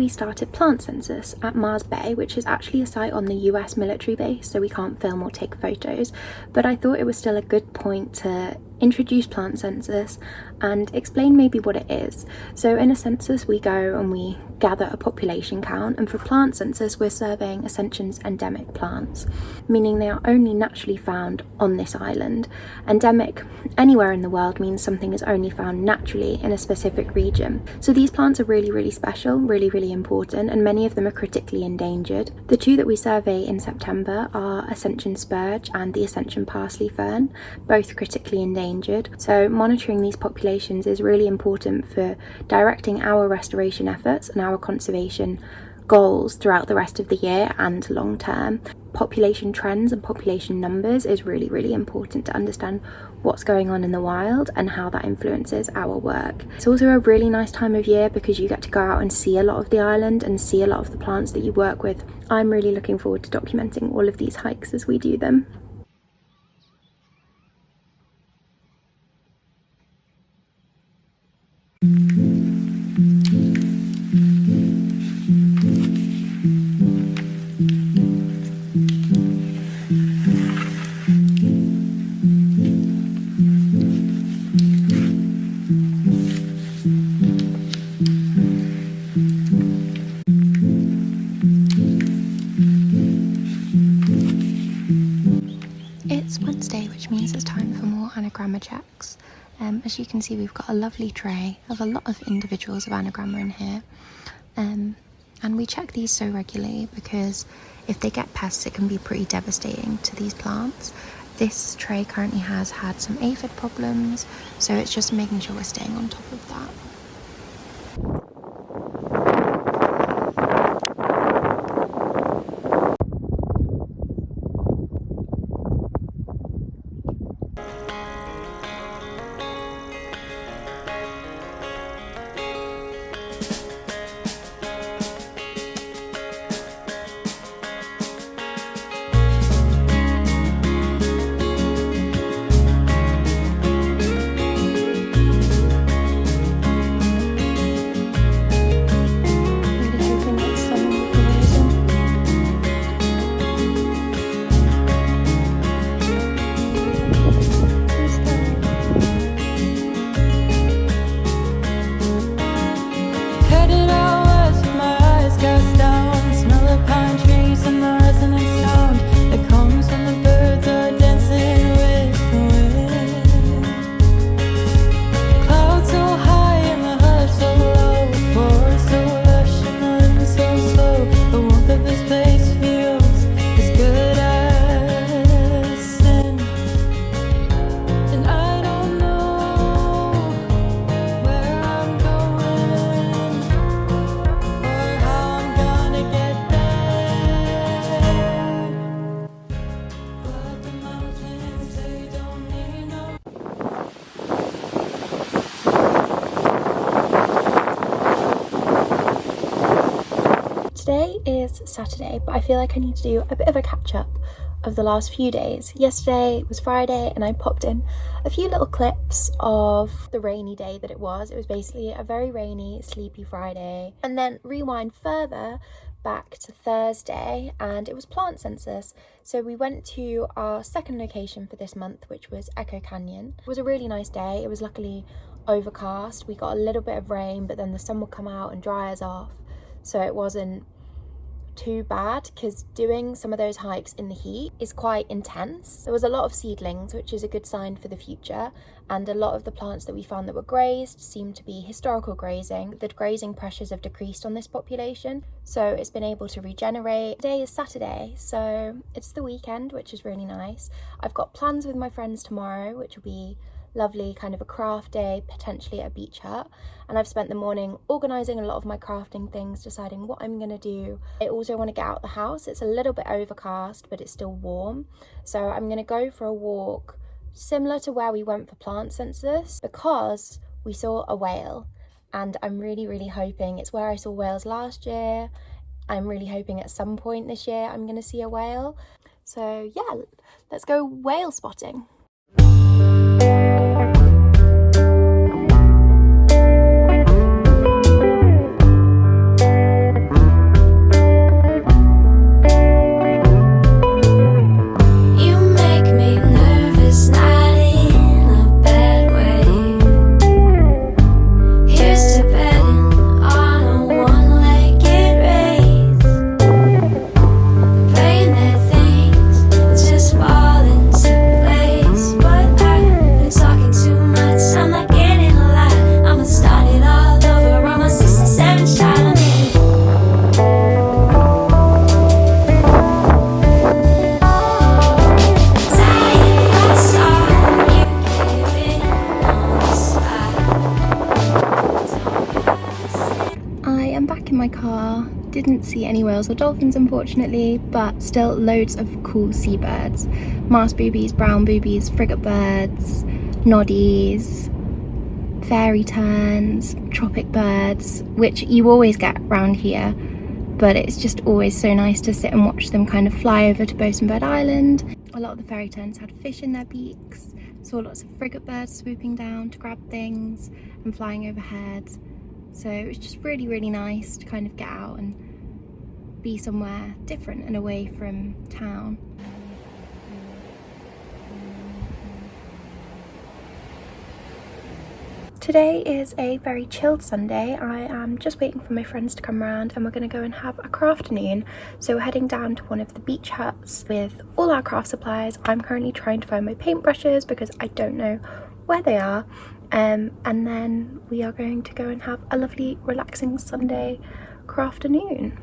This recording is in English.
we started plant census at Mars Bay, which is actually a site on the US military base, so we can't film or take photos, but I thought it was still a good point to introduce plant census and explain maybe what it is. So in a census we go and we gather a population count, and for plant census we're surveying Ascension's endemic plants, meaning they are only naturally found on this island. Endemic anywhere in the world means something is only found naturally in a specific region. So these plants are really special, really important, and many of them are critically endangered. The two that we survey in September are Ascension spurge and the Ascension parsley fern, both critically endangered. So monitoring these populations is really important for directing our restoration efforts and our conservation goals throughout the rest of the year and long term. Population trends and population numbers is really important to understand what's going on in the wild and how that influences our work. It's also a really nice time of year because you get to go out and see a lot of the island and see a lot of the plants that you work with. I'm really looking forward to documenting all of these hikes as we do them. It's Wednesday, which means it's time for more anagramma checks. As you can see, we've got a lovely tray of a lot of individuals of anagramma in here, and we check these so regularly because if they get pests it can be pretty devastating to these plants. This tray currently has had some aphid problems, so it's just making sure we're staying on top of that. Today is Saturday, but I feel like I need to do a bit of a catch-up of the last few days. Yesterday was Friday and I popped in a few little clips of the rainy day that it was. It was basically a very rainy, sleepy Friday. And then rewind further back to Thursday and it was plant census. So we went to our second location for this month, which was Echo Canyon. It was a really nice day. It was luckily overcast. We got a little bit of rain, but then the sun would come out and dry us off. So it wasn't too bad because doing some of those hikes in the heat is quite intense. There was a lot of seedlings, which is a good sign for the future, and a lot of the plants that we found that were grazed seemed to be historical grazing. The grazing pressures have decreased on this population, so it's been able to regenerate. Today is Saturday, so it's the weekend, which is really nice. I've got plans with my friends tomorrow, which will be lovely, kind of a craft day, potentially at a beach hut, and I've spent the morning organising a lot of my crafting things, deciding what I'm going to do. I also want to get out the house. It's a little bit overcast, but it's still warm, so I'm going to go for a walk similar to where we went for plant census because we saw a whale, and I'm really hoping it's where I saw whales last year. I'm really hoping at some point this year I'm going to see a whale. So yeah, let's go whale spotting. any whales or dolphins unfortunately, but still loads of cool seabirds. Mast boobies, brown boobies, frigate birds, noddies, fairy terns, tropic birds, which you always get around here, but it's just always so nice to sit and watch them kind of fly over to Bosunbird Island. A lot of the fairy terns had fish in their beaks, saw lots of frigate birds swooping down to grab things and flying overhead. So it was just really, really nice to kind of get out and be somewhere different and away from town. Today is a very chilled Sunday. I am just waiting for my friends to come around and we're going to go and have a craft afternoon. So we're heading down to one of the beach huts with all our craft supplies. I'm currently trying to find my paintbrushes because I don't know where they are. And then we are going to go and have a lovely relaxing Sunday craft afternoon.